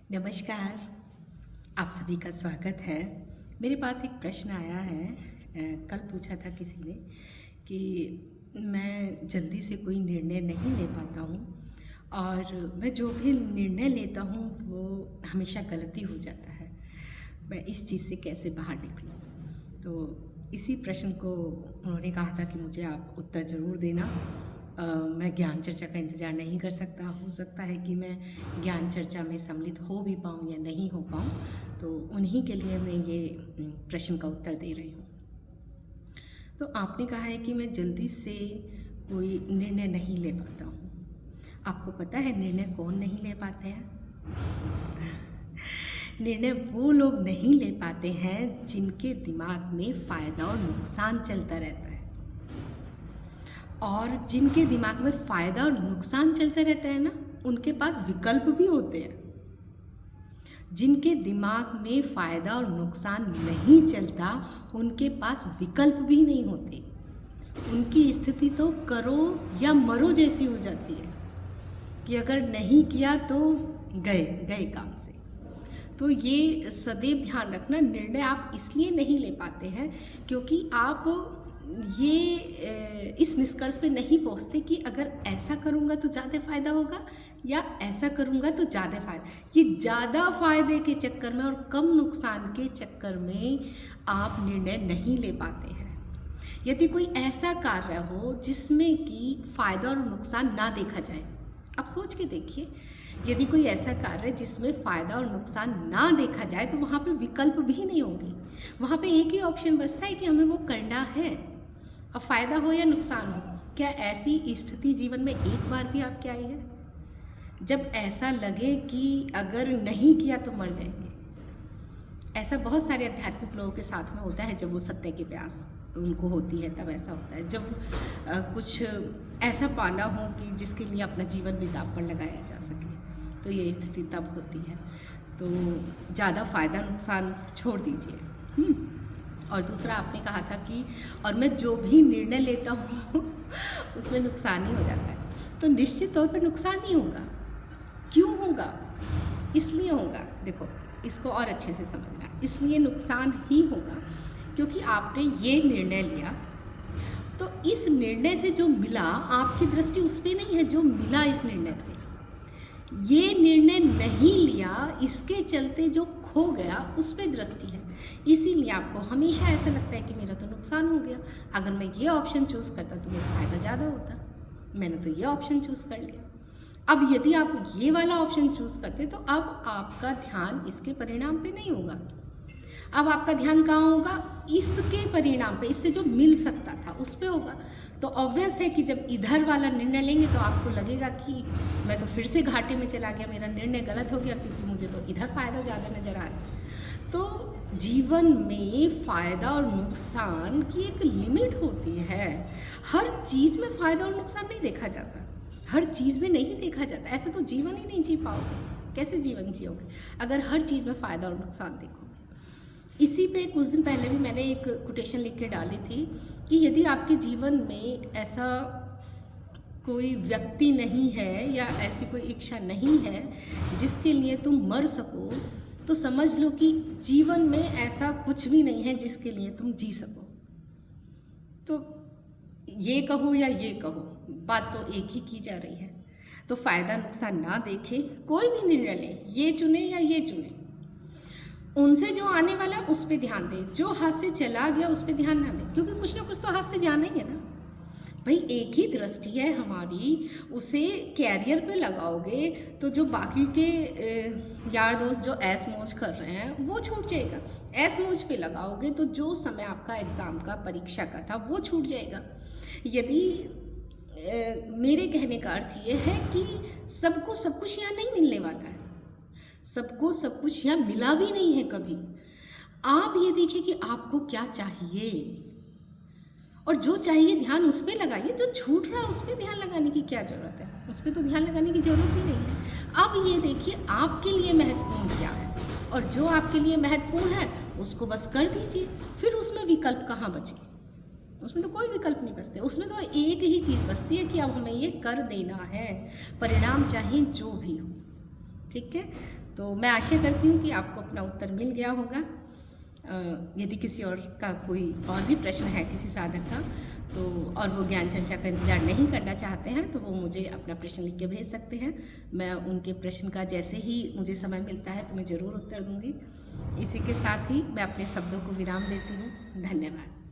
नमस्कार। आप सभी का स्वागत है। मेरे पास एक प्रश्न आया है। कल पूछा था किसी ने कि मैं जल्दी से कोई निर्णय नहीं ले पाता हूँ और मैं जो भी निर्णय लेता हूँ वो हमेशा गलती हो जाता है। मैं इस चीज़ से कैसे बाहर निकलूँ? तो इसी प्रश्न को उन्होंने कहा था कि मुझे आप उत्तर ज़रूर देना। मैं ज्ञान चर्चा का इंतज़ार नहीं कर सकता। हो सकता है कि मैं ज्ञान चर्चा में सम्मिलित हो भी पाऊँ या नहीं हो पाऊँ, तो उन्हीं के लिए मैं ये प्रश्न का उत्तर दे रही हूँ। तो आपने कहा है कि मैं जल्दी से कोई निर्णय नहीं ले पाता हूँ। आपको पता है निर्णय कौन नहीं ले पाते हैं? निर्णय वो लोग नहीं ले पाते हैं जिनके दिमाग में फ़ायदा और नुकसान चलता रहता है। और जिनके दिमाग में फ़ायदा और नुकसान चलता रहता है ना, उनके पास विकल्प भी होते हैं। जिनके दिमाग में फ़ायदा और नुकसान नहीं चलता, उनके पास विकल्प भी नहीं होते। उनकी स्थिति तो करो या मरो जैसी हो जाती है कि अगर नहीं किया तो गए काम से। तो ये सदैव ध्यान रखना, निर्णय आप इसलिए नहीं ले पाते हैं क्योंकि आप ये इस निष्कर्ष पे नहीं पहुंचते कि अगर ऐसा करूँगा तो ज़्यादा फ़ायदा होगा या ऐसा करूँगा तो ज़्यादा फ़ायदा। ये ज़्यादा फ़ायदे के चक्कर में और कम नुकसान के चक्कर में आप निर्णय नहीं ले पाते हैं। यदि कोई ऐसा कार्य हो जिसमें कि फ़ायदा और नुकसान ना देखा जाए, आप सोच के देखिए, यदि कोई ऐसा कार्य जिसमें फ़ायदा और नुकसान ना देखा जाए तो वहाँ पे विकल्प भी नहीं होंगे। वहाँ पे एक ही ऑप्शन बचता है कि हमें वो करना है, अब फ़ायदा हो या नुकसान हो। क्या ऐसी स्थिति जीवन में एक बार भी आपके आई है जब ऐसा लगे कि अगर नहीं किया तो मर जाएंगे? ऐसा बहुत सारे आध्यात्मिक लोगों के साथ में होता है। जब वो सत्य की प्यास उनको होती है तब ऐसा होता है। जब कुछ ऐसा पाना हो कि जिसके लिए अपना जीवन भी दांव पर लगाया जा सके, तो ये स्थिति तब होती है। तो ज़्यादा फ़ायदा नुकसान छोड़ दीजिए। और दूसरा आपने कहा था कि और मैं जो भी निर्णय लेता हूँ उसमें नुकसान ही हो जाता है। तो निश्चित तौर पर नुकसान ही होगा। क्यों होगा? इसलिए होगा, देखो इसको और अच्छे से समझना, इसलिए नुकसान ही होगा क्योंकि आपने ये निर्णय लिया, तो इस निर्णय से जो मिला, आपकी दृष्टि उस पर नहीं है जो मिला इस निर्णय से। ये निर्णय नहीं लिया, इसके चलते जो खो गया उस पर दृष्टि है। इसीलिए आपको हमेशा ऐसा लगता है कि मेरा तो नुकसान हो गया। अगर मैं ये ऑप्शन चूज़ करता तो मेरा फ़ायदा ज़्यादा होता, मैंने तो ये ऑप्शन चूज़ कर लिया। अब यदि आप ये वाला ऑप्शन चूज़ करते तो अब आपका ध्यान इसके परिणाम पे नहीं होगा। अब आपका ध्यान कहाँ होगा? इसके परिणाम पे, इससे जो मिल सकता था उस पे होगा। तो ऑब्वियस है कि जब इधर वाला निर्णय लेंगे तो आपको लगेगा कि मैं तो फिर से घाटे में चला गया, मेरा निर्णय गलत हो गया क्योंकि मुझे तो इधर फ़ायदा ज़्यादा नज़र आ रहा है। तो जीवन में फ़ायदा और नुकसान की एक लिमिट होती है। हर चीज़ में फ़ायदा और नुकसान नहीं देखा जाता, हर चीज़ में नहीं देखा जाता। ऐसे तो जीवन ही नहीं जी पाओगे। कैसे जीवन जियोगे अगर हर चीज़ में फ़ायदा और नुकसान देखोगे? इसी पे कुछ दिन पहले भी मैंने एक कोटेशन लिख के डाली थी कि यदि आपके जीवन में ऐसा कोई व्यक्ति नहीं है या ऐसी कोई इच्छा नहीं है जिसके लिए तुम मर सको, तो समझ लो कि जीवन में ऐसा कुछ भी नहीं है जिसके लिए तुम जी सको। तो ये कहो या ये कहो, बात तो एक ही की जा रही है। तो फ़ायदा नुकसान ना देखे, कोई भी निर्णय ले, ये चुने या ये चुने, उनसे जो आने वाला उस पर ध्यान दे, जो हाथ से चला गया उस पर ध्यान ना दे, क्योंकि कुछ ना कुछ तो हाथ से जाना ही है ना भाई। एक ही दृष्टि है हमारी, उसे कैरियर पे लगाओगे तो जो बाकी के यार दोस्त जो ऐस मौज कर रहे हैं वो छूट जाएगा। ऐस मौज पे लगाओगे तो जो समय आपका एग्ज़ाम का, परीक्षा का था वो छूट जाएगा। यदि मेरे कहने का अर्थ ये है कि सबको सब कुछ यहाँ नहीं मिलने वाला है, सबको सब कुछ यहाँ मिला भी नहीं है कभी। आप ये देखिए कि आपको क्या चाहिए और जो चाहिए ध्यान उस पर लगाइए। जो छूट रहा है उस पर ध्यान लगाने की क्या ज़रूरत है? उस पर तो ध्यान लगाने की ज़रूरत ही नहीं है। अब ये देखिए आपके लिए महत्वपूर्ण क्या है और जो आपके लिए महत्वपूर्ण है उसको बस कर दीजिए। फिर उसमें विकल्प कहाँ बचे? उसमें तो कोई विकल्प नहीं बचते। उसमें तो एक ही चीज़ बचती है कि अब हमें ये कर देना है, परिणाम चाहे जो भी हो। ठीक है, तो मैं आशा करती हूँ कि आपको अपना उत्तर मिल गया होगा। यदि किसी और का कोई और भी प्रश्न है किसी साधक का, तो और वो ज्ञान चर्चा का इंतज़ार नहीं करना चाहते हैं, तो वो मुझे अपना प्रश्न लिख के भेज सकते हैं। मैं उनके प्रश्न का जैसे ही मुझे समय मिलता है तो मैं ज़रूर उत्तर दूँगी। इसी के साथ ही मैं अपने शब्दों को विराम देती हूँ। धन्यवाद।